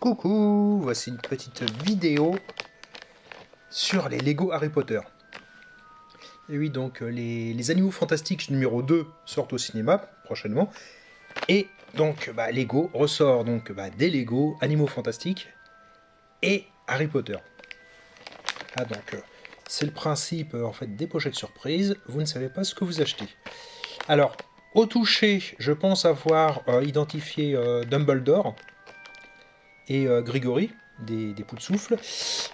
Coucou, voici une petite vidéo sur les Lego Harry Potter. Et oui, donc les Animaux Fantastiques numéro 2 sortent au cinéma prochainement. Et donc Lego ressort donc des Lego Animaux Fantastiques et Harry Potter. Ah donc c'est le principe en fait des pochettes surprises, vous ne savez pas ce que vous achetez. Alors, au toucher, je pense avoir identifié Dumbledore et Grégory, des Poux de Souffle.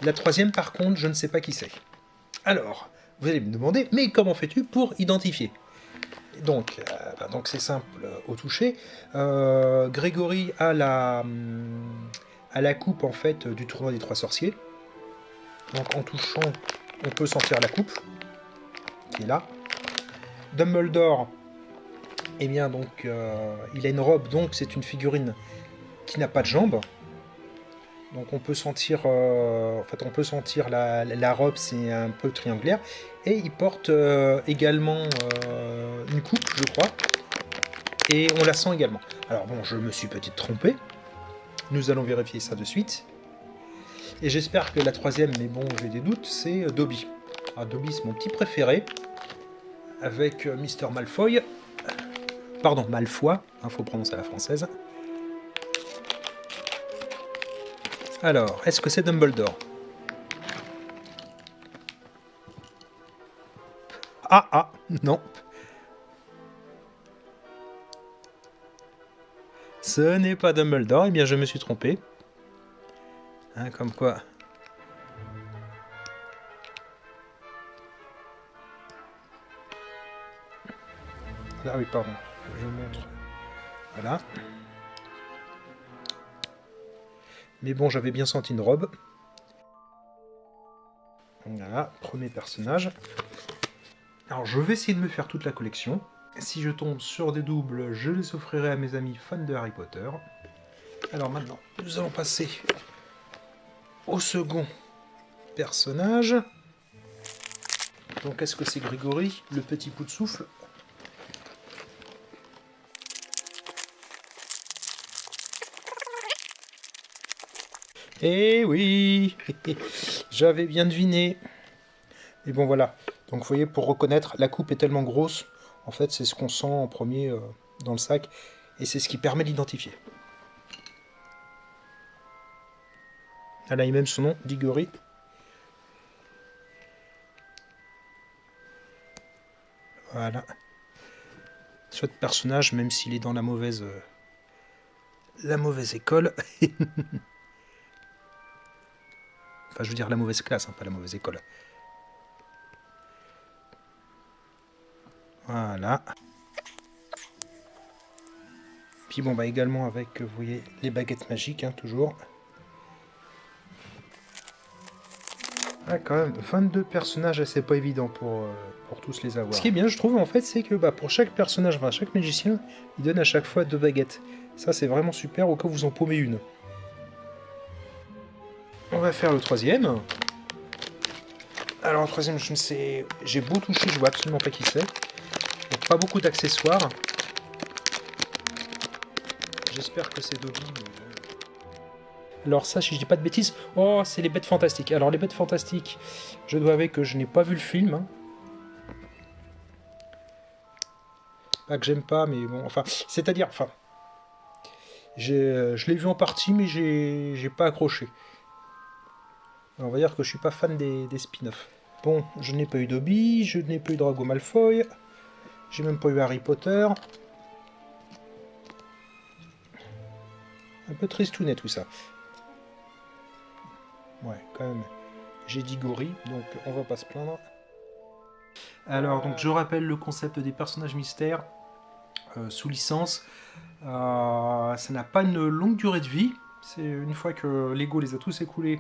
La troisième, par contre, je ne sais pas qui c'est. Alors, vous allez me demander, mais comment fais-tu pour identifier ? Donc c'est simple au toucher. Grégory a la coupe en fait du tournoi des Trois Sorciers. Donc en touchant, on peut sentir la coupe qui est là. Dumbledore, eh bien donc il a une robe, donc c'est une figurine qui n'a pas de jambes. Donc on peut sentir, la robe, c'est un peu triangulaire. Et il porte également une coupe, je crois. Et on la sent également. Alors bon, je me suis peut-être trompé. Nous allons vérifier ça de suite. Et j'espère que la troisième, mais bon, j'ai des doutes, c'est Dobby. Alors Dobby, c'est mon petit préféré. Avec Mr. Malfoy. Pardon, Malfoy, faut prononcer à la française. Alors, est-ce que c'est Dumbledore ? Ah, non. Ce n'est pas Dumbledore, eh bien je me suis trompé. Comme quoi. Ah oui, pardon, je montre. Voilà. Mais bon, j'avais bien senti une robe. Voilà, premier personnage. Alors, je vais essayer de me faire toute la collection. Si je tombe sur des doubles, je les offrirai à mes amis fans de Harry Potter. Alors maintenant, nous allons passer au second personnage. Donc, est-ce que c'est Grégory, le petit Poux de Souffle ? Eh oui, j'avais bien deviné. Et bon voilà, donc vous voyez, pour reconnaître, la coupe est tellement grosse, en fait c'est ce qu'on sent en premier dans le sac, et c'est ce qui permet d'identifier. Elle a même son nom, Diggory. Voilà. Soit personnage, même s'il est dans la mauvaise école. Enfin, je veux dire la mauvaise classe, pas la mauvaise école. Voilà. Puis bon, également avec, vous voyez, les baguettes magiques, toujours. Ah, quand même, 22 personnages, c'est pas évident pour tous les avoir. Ce qui est bien, je trouve, en fait, c'est que pour chaque personnage, chaque magicien, il donne à chaque fois 2 baguettes. Ça, c'est vraiment super, au cas où vous en paumez une. On va faire le troisième. Alors, le troisième, je ne sais... J'ai beau toucher, je vois absolument pas qui c'est. Donc, pas beaucoup d'accessoires. J'espère que c'est Dobby. Alors ça, si je dis pas de bêtises, oh, c'est les Bêtes Fantastiques. Alors les Bêtes Fantastiques, je dois avouer que je n'ai pas vu le film. Pas que j'aime pas, mais bon, c'est-à-dire, je l'ai vu en partie, mais j'ai pas accroché. Alors, on va dire que je suis pas fan des spin-offs. Bon, je n'ai pas eu Dobby, je n'ai pas eu Drago Malfoy, j'ai même pas eu Harry Potter. Un peu tristounet tout ça. Ouais, quand même. J'ai dit Gori, donc on va pas se plaindre. Alors, donc je rappelle le concept des personnages mystères sous licence. Ça n'a pas une longue durée de vie. C'est une fois que Lego les a tous écoulés.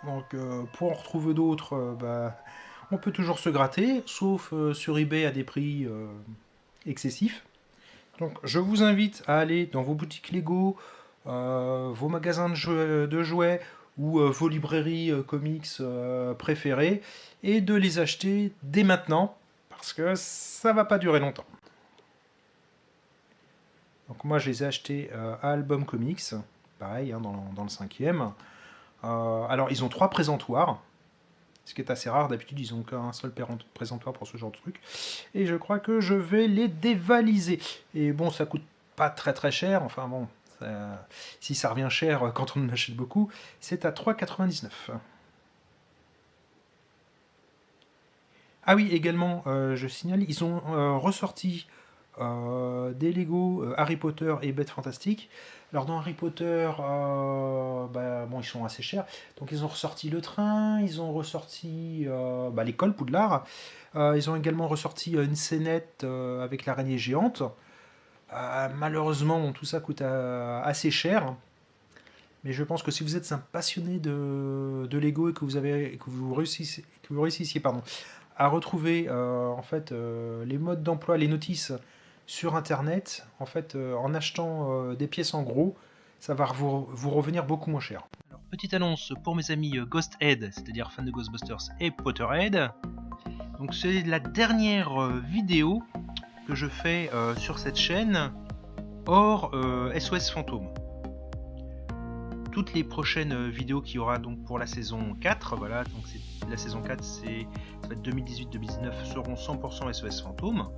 Donc, pour en retrouver d'autres, on peut toujours se gratter, sauf sur eBay à des prix excessifs. Donc, je vous invite à aller dans vos boutiques Lego, vos magasins de jouets ou vos librairies comics préférées et de les acheter dès maintenant parce que ça va pas durer longtemps. Donc moi je les ai achetés à Album Comics pareil, hein, dans le 5e. Alors, ils ont 3 présentoirs, ce qui est assez rare. D'habitude, ils ont qu'un seul présentoir pour ce genre de truc. Et je crois que je vais les dévaliser. Et bon, ça coûte pas très très cher. Enfin bon, si ça revient cher quand on en achète beaucoup, c'est à 3,99 €. Ah oui, également, je signale, ils ont ressorti des Lego Harry Potter et Bêtes Fantastiques. Alors dans Harry Potter, bon, ils sont assez chers. Donc ils ont ressorti le train, ils ont ressorti l'école Poudlard. Ils ont également ressorti une scénette avec l'araignée géante. Malheureusement, bon, tout ça coûte assez cher. Mais je pense que si vous êtes un passionné de Lego et que vous réussissiez à retrouver en fait les modes d'emploi, les notices sur internet, en fait en achetant des pièces en gros, ça va vous revenir beaucoup moins cher. Alors, petite annonce pour mes amis Ghosthead, c'est-à-dire fans de Ghostbusters et Potterhead. Donc c'est la dernière vidéo que je fais sur cette chaîne hors SOS Fantôme. Toutes les prochaines vidéos qu'il y aura donc pour la saison 4, voilà, donc la saison 4 ça va être 2018-2019, seront 100% SOS Fantôme.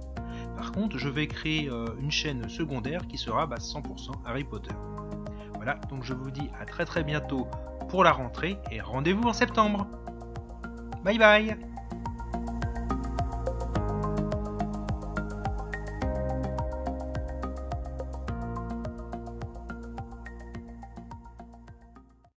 Par contre, je vais créer une chaîne secondaire qui sera 100% Harry Potter. Voilà, donc je vous dis à très bientôt pour la rentrée et rendez-vous en septembre. Bye bye.